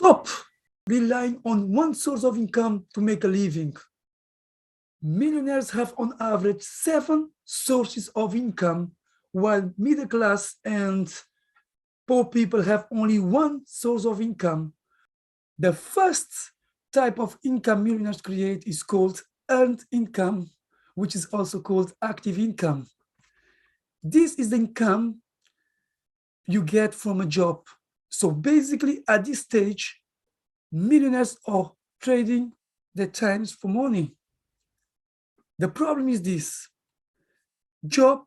Stop relying on one source of income to make a living. Millionaires have on average 7 sources of income, while middle class and poor people have only one source of income. The first type of income millionaires create is called earned income, which is also called active income. This is the income you get from a job. So basically, at this stage, millionaires are trading their times for money. The problem is this: job,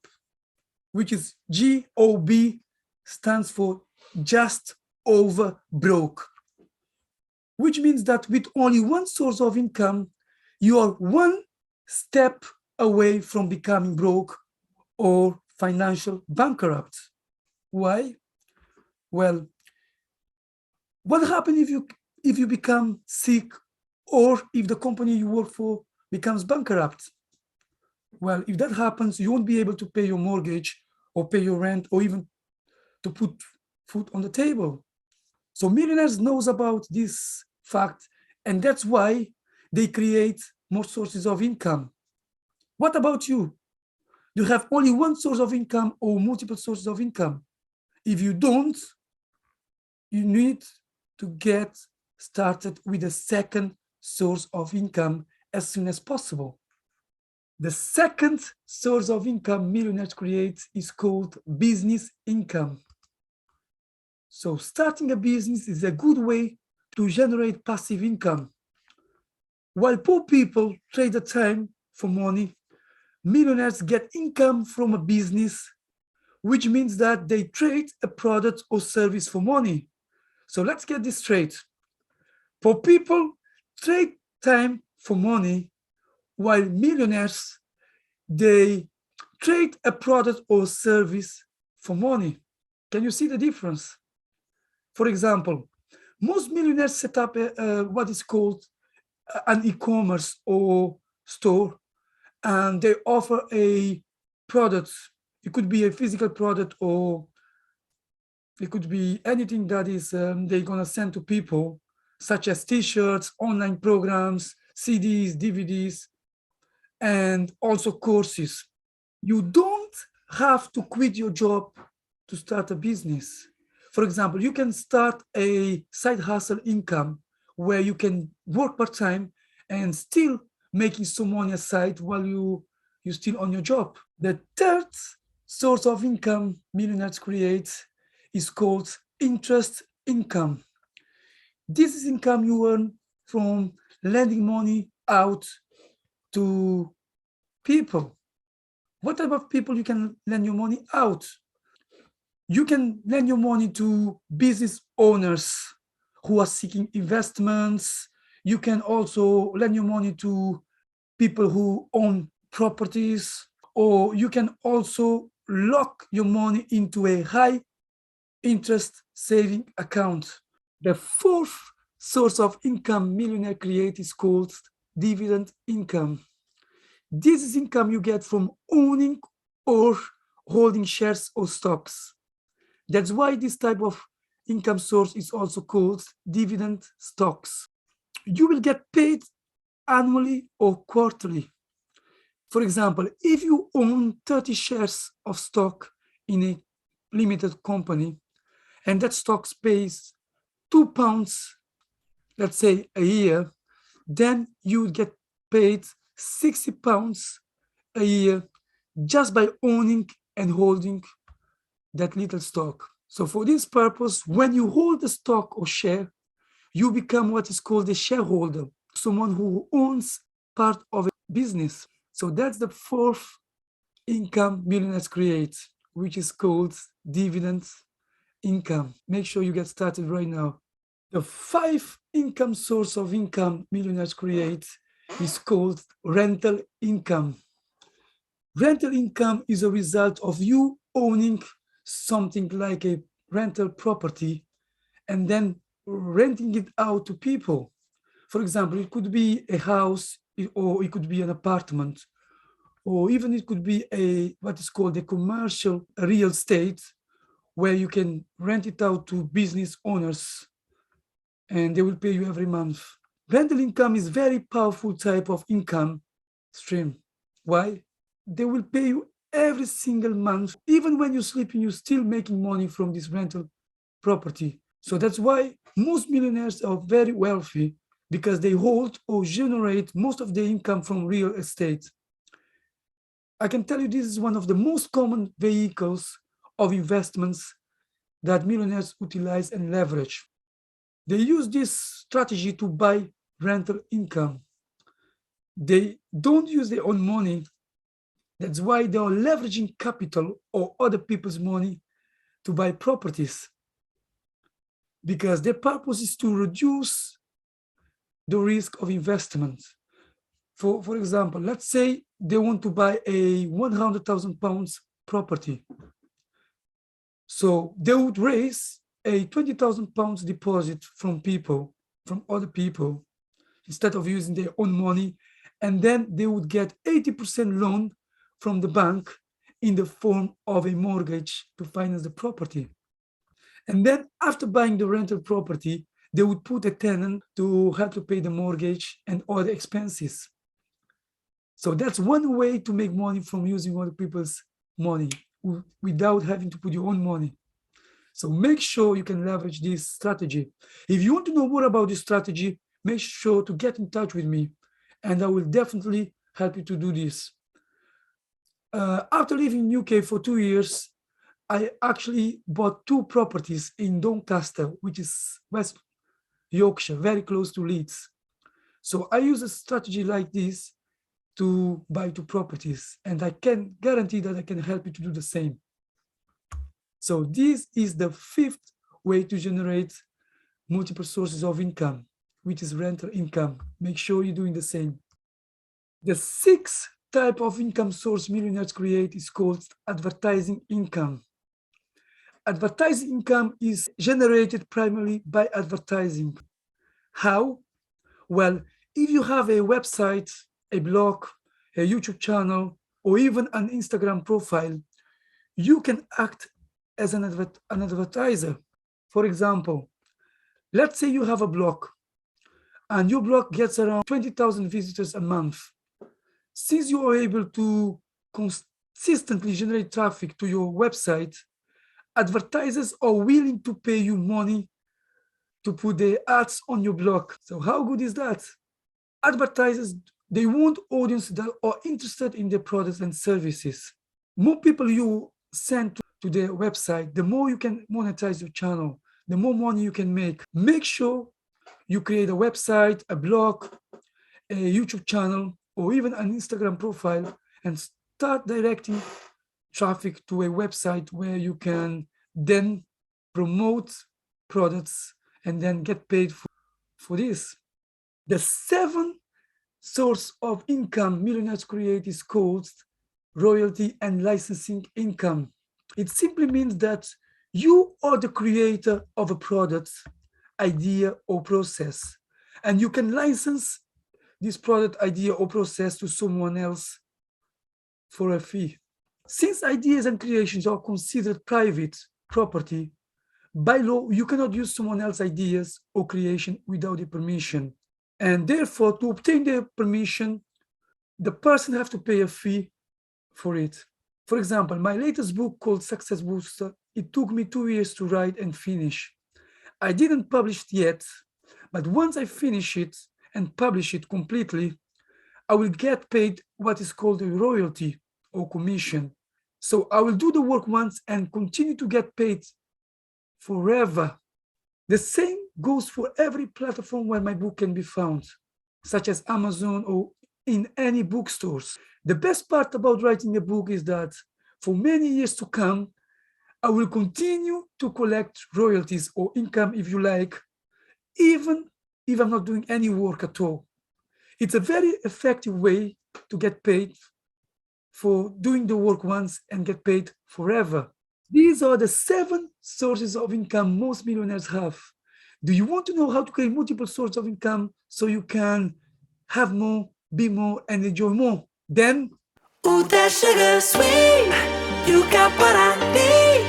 which is GOB, stands for just over broke, which means that with only one source of income, you are one step away from becoming broke or financial bankrupt. Why? Well, what happens if you become sick or if the company you work for becomes bankrupt? Well, if that happens, you won't be able to pay your mortgage or pay your rent or even to put food on the table. So millionaires knows about this fact, and that's why they create more sources of income. What about you? You have only one source of income or multiple sources of income? If you don't, you need to get started with a second source of income as soon as possible. The second source of income millionaires create is called business income. So starting a business is a good way to generate passive income. While poor people trade the time for money, millionaires get income from a business, which means that they trade a product or service for money. So let's get this straight. Poor people trade time for money, while millionaires, they trade a product or service for money. Can you see the difference? For example, most millionaires set up what is called an e-commerce or store, and they offer a product. It could be a physical product, or it could be anything that is they're gonna send to people, such as t-shirts, online programs, CDs, DVDs, and also courses. You don't have to quit your job to start a business. For example, you can start a side hustle income where you can work part-time and still making some money aside while you're still on your job. The third source of income millionaires create is called interest income. This is income you earn from lending money out to people. What type of people you can lend your money out? You can lend your money to business owners who are seeking investments. You can also lend your money to people who own properties, or you can also lock your money into a high interest saving account. The fourth source of income millionaire create is called dividend income. This is income you get from owning or holding shares or stocks. That's why this type of income source is also called dividend stocks. You will get paid annually or quarterly. For example, if you own 30 shares of stock in a limited company, and that stock pays £2, let's say a year, then you would get paid £60 a year just by owning and holding that little stock. So for this purpose, when you hold the stock or share, you become what is called a shareholder, someone who owns part of a business. So that's the fourth income millionaires create, which is called dividend income. Make sure you get started right now. The fifth income source of income millionaires create is called rental income. Rental income is a result of you owning something like a rental property and then renting it out to people. For example, it could be a house, or it could be an apartment, or even it could be a what is called a commercial real estate, where you can rent it out to business owners. and they will pay you every month. Rental income is very powerful type of income stream. Why? They will pay you every single month. Even when you're sleeping, you're still making money from this rental property. So that's why most millionaires are very wealthy, because they hold or generate most of their income from real estate. I can tell you this is one of the most common vehicles of investments that millionaires utilize and leverage. They use this strategy to buy rental income. They don't use their own money. That's why they are leveraging capital or other people's money to buy properties, because their purpose is to reduce the risk of investment. For example, let's say they want to buy a 100,000 pounds property. So they would raise a 20,000 pounds deposit from other people, instead of using their own money. And then they would get 80% loan from the bank in the form of a mortgage to finance the property. And then after buying the rental property, they would put a tenant to help to pay the mortgage and other expenses. So that's one way to make money from using other people's money without having to put your own money. So make sure you can leverage this strategy. If you want to know more about this strategy, make sure to get in touch with me, and I will definitely help you to do this. After living in UK for 2 years, I actually bought 2 properties in Doncaster, which is West Yorkshire, very close to Leeds. So I use a strategy like this to buy 2 properties, and I can guarantee that I can help you to do the same. So this is the 5th way to generate multiple sources of income, which is rental income. Make sure you're doing the same. The 6th type of income source millionaires create is called advertising income. Advertising income is generated primarily by advertising. How? Well, if you have a website, a blog, a YouTube channel, or even an Instagram profile, you can act as an advertiser. For example, let's say you have a blog and your blog gets around 20,000 visitors a month. Since you are able to consistently generate traffic to your website, advertisers are willing to pay you money to put their ads on your blog. So how good is that? Advertisers, they want audiences that are interested in their products and services. More people you send to their website, the more you can monetize your channel, the more money you can make. Make sure you create a website, a blog, a YouTube channel, or even an Instagram profile, and start directing traffic to a website where you can then promote products and then get paid for this. The 7th source of income millionaires create is called royalty and licensing income. It simply means that you are the creator of a product, idea, or process, and you can license this product, idea, or process to someone else for a fee. Since ideas and creations are considered private property, by law, you cannot use someone else's ideas or creation without their permission. And therefore, to obtain their permission, the person has to pay a fee for it. For example, my latest book called Success Booster, it took me 2 years to write and finish. I didn't publish it yet, but once I finish it and publish it completely, I will get paid what is called a royalty or commission. So I will do the work once and continue to get paid forever. The same goes for every platform where my book can be found, such as Amazon or in any bookstores. The best part about writing a book is that for many years to come, I will continue to collect royalties or income, if you like, even if I'm not doing any work at all. It's a very effective way to get paid for doing the work once and get paid forever. These are the 7 sources of income most millionaires have. Do you want to know how to create multiple sources of income so you can have more, be more, and enjoy more? Then, ooh, that sugar sweet, you got what I need.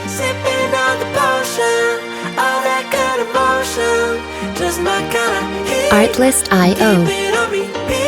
Sipping on the potion, all that good emotion. just my kind of hit. Artlist.io. Keep it on repeat.